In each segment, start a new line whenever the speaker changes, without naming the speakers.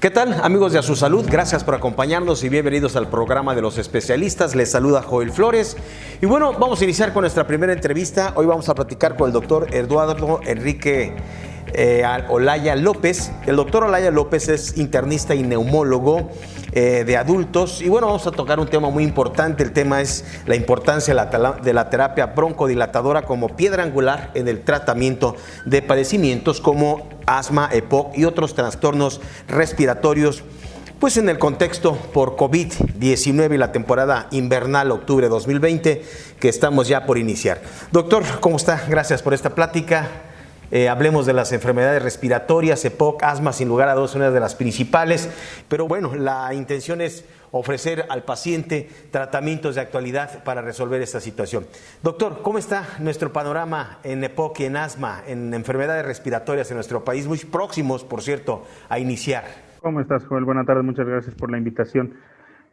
¿Qué tal, amigos de A Su Salud? Gracias por acompañarnos y bienvenidos al programa de los especialistas. Les saluda Joel Flores. Y bueno, vamos a iniciar con nuestra primera entrevista. Hoy vamos a platicar con el doctor Eduardo Enrique Olaya López. El doctor Olaya López es internista y neumólogo de adultos. Y bueno, vamos a tocar un tema muy importante. El tema es la importancia de la terapia broncodilatadora como piedra angular en el tratamiento de padecimientos como asma, EPOC y otros trastornos respiratorios, pues en el contexto por COVID-19 y la temporada invernal octubre 2020 que estamos ya por iniciar. Doctor, ¿cómo está? Gracias por esta plática. Hablemos de las enfermedades respiratorias, EPOC, asma, sin lugar a dudas, una de las principales, pero bueno, la intención es ofrecer al paciente tratamientos de actualidad para resolver esta situación. Doctor, ¿cómo está nuestro panorama en EPOC y en asma, en enfermedades respiratorias en nuestro país, muy próximos, por cierto, a iniciar?
¿Cómo estás, Joel? Buenas tardes, muchas gracias por la invitación.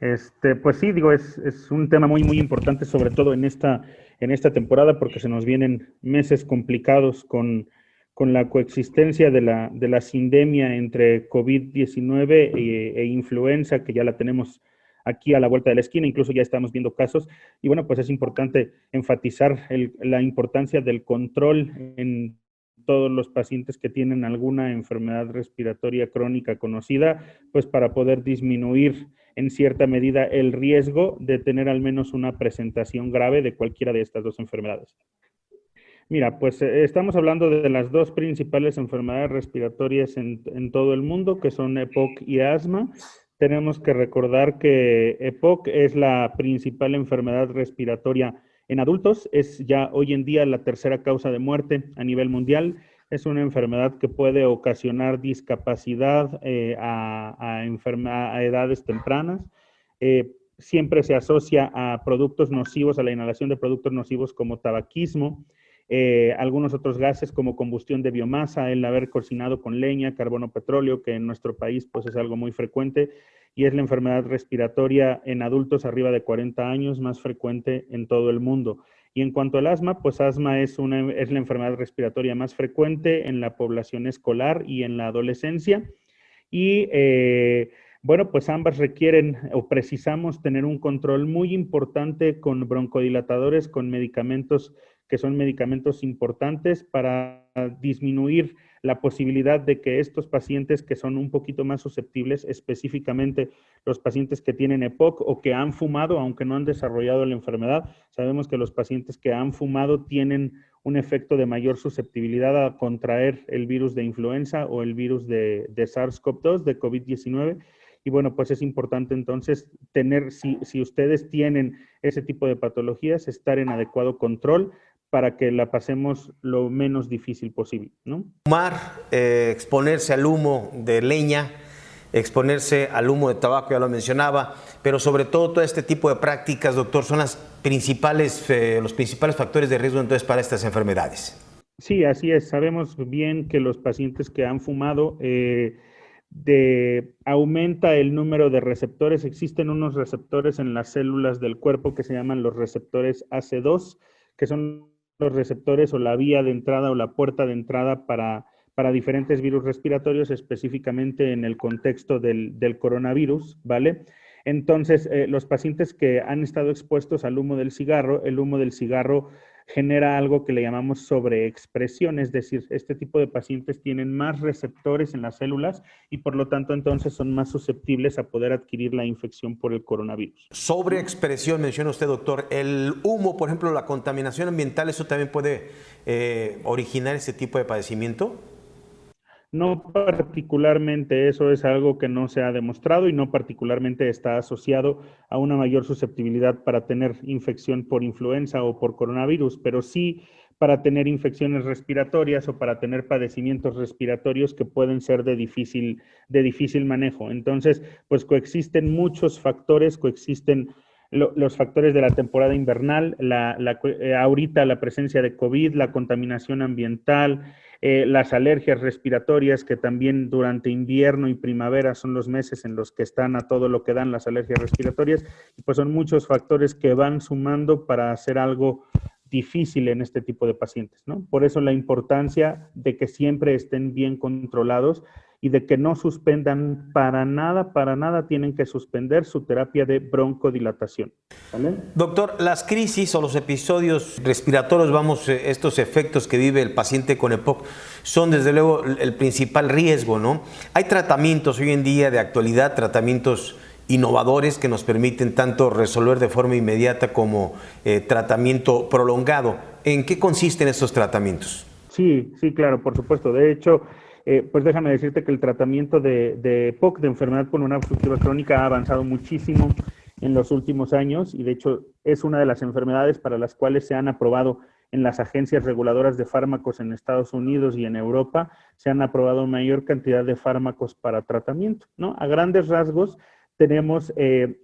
Pues sí, digo, es un tema muy importante, sobre todo en esta temporada, porque se nos vienen meses complicados con la coexistencia de la sindemia entre COVID-19 e influenza, que ya la tenemos aquí a la vuelta de la esquina, incluso ya estamos viendo casos, y bueno, pues es importante enfatizar la importancia del control en todos los pacientes que tienen alguna enfermedad respiratoria crónica conocida, pues para poder disminuir en cierta medida el riesgo de tener al menos una presentación grave de cualquiera de estas dos enfermedades. Mira, pues estamos hablando de las dos principales enfermedades respiratorias en todo el mundo, que son EPOC y asma. Tenemos que recordar que EPOC es la principal enfermedad respiratoria en adultos, es ya hoy en día la tercera causa de muerte a nivel mundial. Es una enfermedad que puede ocasionar discapacidad a edades tempranas. Siempre se asocia a productos nocivos, a la inhalación de productos nocivos como tabaquismo, algunos otros gases como combustión de biomasa, el haber cocinado con leña, carbono, petróleo, que en nuestro país pues es algo muy frecuente, y es la enfermedad respiratoria en adultos arriba de 40 años más frecuente en todo el mundo. Y en cuanto al asma, pues asma es la enfermedad respiratoria más frecuente en la población escolar y en la adolescencia. Y bueno, pues ambas requieren o precisamos tener un control muy importante con broncodilatadores, con medicamentos que son medicamentos importantes para disminuir la posibilidad de que estos pacientes que son un poquito más susceptibles, específicamente los pacientes que tienen EPOC o que han fumado, aunque no han desarrollado la enfermedad, sabemos que los pacientes que han fumado tienen un efecto de mayor susceptibilidad a contraer el virus de influenza o el virus de SARS-CoV-2, de COVID-19. Y bueno, pues es importante entonces tener, si ustedes tienen ese tipo de patologías, estar en adecuado control para que la pasemos lo menos difícil posible, ¿no?
Fumar, exponerse al humo de leña, exponerse al humo de tabaco, ya lo mencionaba, pero sobre todo este tipo de prácticas, doctor, son los principales factores de riesgo entonces para estas enfermedades.
Sí, así es. Sabemos bien que los pacientes que han fumado aumenta el número de receptores. Existen unos receptores en las células del cuerpo que se llaman los receptores AC2, que son los receptores o la vía de entrada o la puerta de entrada para diferentes virus respiratorios, específicamente en el contexto del coronavirus, ¿vale? Entonces, los pacientes que han estado expuestos al humo del cigarro, el humo del cigarro genera algo que le llamamos sobreexpresión, es decir, este tipo de pacientes tienen más receptores en las células y por lo tanto entonces son más susceptibles a poder adquirir la infección por el coronavirus.
Sobreexpresión, menciona usted, doctor. El humo, por ejemplo, la contaminación ambiental, ¿eso también puede originar ese tipo de padecimiento?
No particularmente, eso es algo que no se ha demostrado y no particularmente está asociado a una mayor susceptibilidad para tener infección por influenza o por coronavirus, pero sí para tener infecciones respiratorias o para tener padecimientos respiratorios que pueden ser de difícil manejo. Entonces, pues coexisten muchos factores, coexisten los factores de la temporada invernal, ahorita la presencia de COVID, la contaminación ambiental, las alergias respiratorias, que también durante invierno y primavera son los meses en los que están a todo lo que dan las alergias respiratorias, y pues son muchos factores que van sumando para hacer algo difícil en este tipo de pacientes, ¿no? Por eso la importancia de que siempre estén bien controlados y de que no suspendan para nada tienen que suspender su terapia de broncodilatación. ¿Vale?
Doctor, las crisis o los episodios respiratorios, vamos, estos efectos que vive el paciente con EPOC son desde luego el principal riesgo, ¿no? Hay tratamientos hoy en día de actualidad, tratamientos innovadores que nos permiten tanto resolver de forma inmediata como tratamiento prolongado. ¿En qué consisten estos tratamientos?
Sí, sí, claro, por supuesto. De hecho, pues déjame decirte que el tratamiento de EPOC, de enfermedad pulmonar obstructiva crónica, ha avanzado muchísimo en los últimos años y de hecho es una de las enfermedades para las cuales se han aprobado en las agencias reguladoras de fármacos en Estados Unidos y en Europa, se han aprobado mayor cantidad de fármacos para tratamiento, ¿no? A grandes rasgos tenemos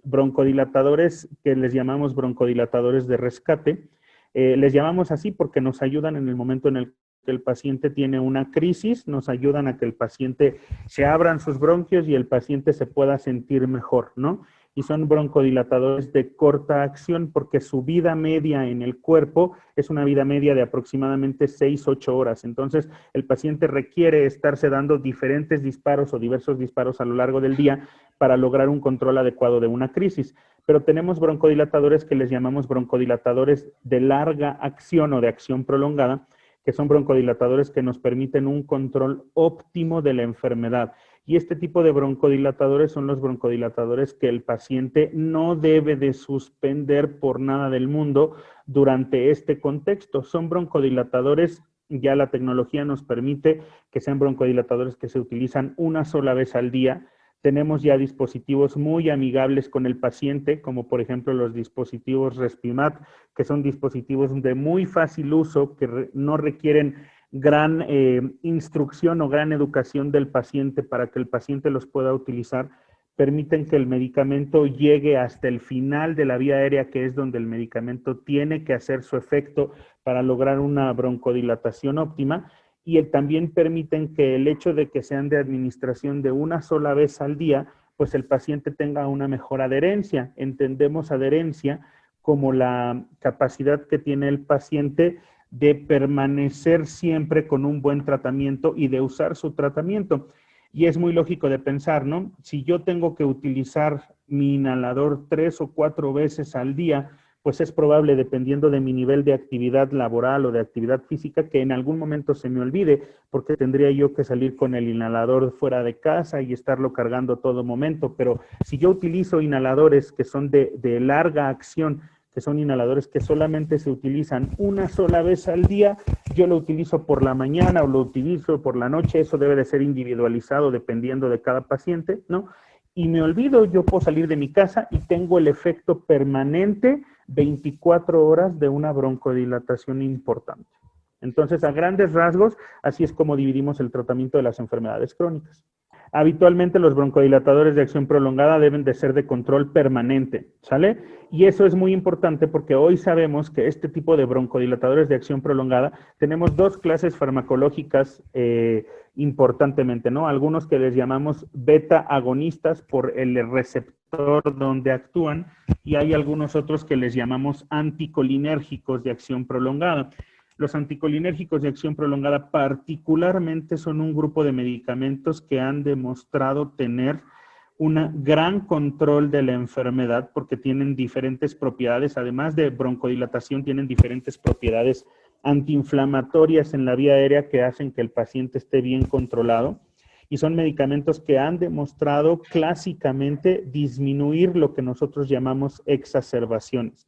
broncodilatadores que les llamamos broncodilatadores de rescate. Les llamamos así porque nos ayudan en el momento en el que el paciente tiene una crisis, nos ayudan a que el paciente se abran sus bronquios y el paciente se pueda sentir mejor, ¿no? Y son broncodilatadores de corta acción porque su vida media en el cuerpo es una vida media de aproximadamente 6-8 horas. Entonces, el paciente requiere estarse dando diferentes disparos o diversos disparos a lo largo del día para lograr un control adecuado de una crisis. Pero tenemos broncodilatadores que les llamamos broncodilatadores de larga acción o de acción prolongada, que son broncodilatadores que nos permiten un control óptimo de la enfermedad. Y este tipo de broncodilatadores son los broncodilatadores que el paciente no debe de suspender por nada del mundo durante este contexto. Son broncodilatadores, ya la tecnología nos permite que sean broncodilatadores que se utilizan una sola vez al día. Tenemos ya dispositivos muy amigables con el paciente, como por ejemplo los dispositivos Respimat, que son dispositivos de muy fácil uso, que no requieren gran instrucción o gran educación del paciente para que el paciente los pueda utilizar, permiten que el medicamento llegue hasta el final de la vía aérea, que es donde el medicamento tiene que hacer su efecto para lograr una broncodilatación óptima, y también permiten que el hecho de que sean de administración de una sola vez al día, pues el paciente tenga una mejor adherencia. Entendemos adherencia como la capacidad que tiene el paciente de permanecer siempre con un buen tratamiento y de usar su tratamiento. Y es muy lógico de pensar, ¿no? Si yo tengo que utilizar mi inhalador 3 o 4 veces al día, pues es probable, dependiendo de mi nivel de actividad laboral o de actividad física, que en algún momento se me olvide, porque tendría yo que salir con el inhalador fuera de casa y estarlo cargando todo momento. Pero si yo utilizo inhaladores que son de larga acción, que son inhaladores que solamente se utilizan una sola vez al día, yo lo utilizo por la mañana o lo utilizo por la noche, eso debe de ser individualizado dependiendo de cada paciente, ¿no? Y me olvido, yo puedo salir de mi casa y tengo el efecto permanente 24 horas de una broncodilatación importante. Entonces, a grandes rasgos, así es como dividimos el tratamiento de las enfermedades crónicas. Habitualmente los broncodilatadores de acción prolongada deben de ser de control permanente, ¿sale? Y eso es muy importante porque hoy sabemos que este tipo de broncodilatadores de acción prolongada tenemos dos clases farmacológicas importantemente, ¿no? Algunos que les llamamos beta agonistas por el receptor donde actúan y hay algunos otros que les llamamos anticolinérgicos de acción prolongada. Los anticolinérgicos de acción prolongada particularmente son un grupo de medicamentos que han demostrado tener un gran control de la enfermedad porque tienen diferentes propiedades, además de broncodilatación, tienen diferentes propiedades antiinflamatorias en la vía aérea que hacen que el paciente esté bien controlado. Y son medicamentos que han demostrado clásicamente disminuir lo que nosotros llamamos exacerbaciones.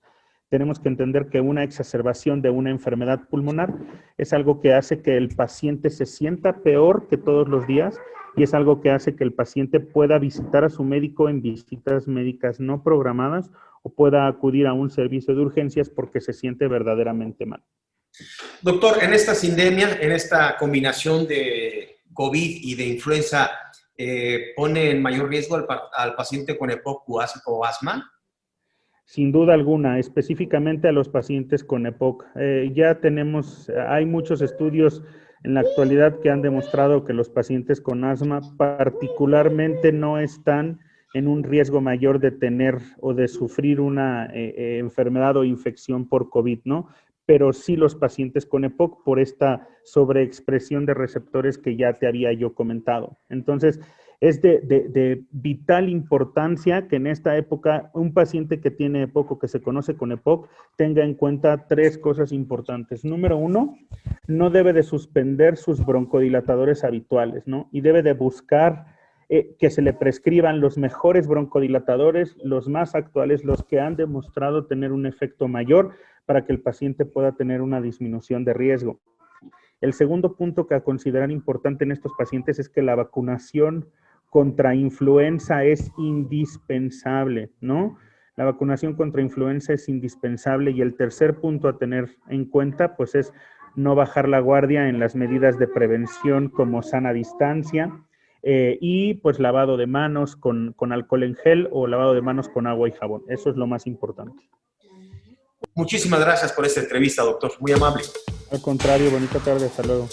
Tenemos que entender que una exacerbación de una enfermedad pulmonar es algo que hace que el paciente se sienta peor que todos los días y es algo que hace que el paciente pueda visitar a su médico en visitas médicas no programadas o pueda acudir a un servicio de urgencias porque se siente verdaderamente mal.
Doctor, en esta sindemia, en esta combinación de COVID y de influenza, ¿pone en mayor riesgo al paciente con EPOC o asma?
Sin duda alguna, específicamente a los pacientes con EPOC. Hay muchos estudios en la actualidad que han demostrado que los pacientes con asma particularmente no están en un riesgo mayor de tener o de sufrir una enfermedad o infección por COVID, ¿no? pero sí los pacientes con EPOC por esta sobreexpresión de receptores que ya te había yo comentado. Entonces, es de vital importancia que en esta época un paciente que tiene EPOC o que se conoce con EPOC tenga en cuenta 3 cosas importantes. Número 1, no debe de suspender sus broncodilatadores habituales, ¿no? Y debe de buscar que se le prescriban los mejores broncodilatadores, los más actuales, los que han demostrado tener un efecto mayor para que el paciente pueda tener una disminución de riesgo. El segundo punto que a considerar importante en estos pacientes es que la vacunación contra influenza es indispensable, ¿no? La vacunación contra influenza es indispensable. Y el tercer punto a tener en cuenta, pues, es no bajar la guardia en las medidas de prevención como sana distancia y, pues, lavado de manos con alcohol en gel o lavado de manos con agua y jabón. Eso es lo más importante.
Muchísimas gracias por esta entrevista, doctor. Muy amable.
Al contrario, bonita tarde. Hasta luego.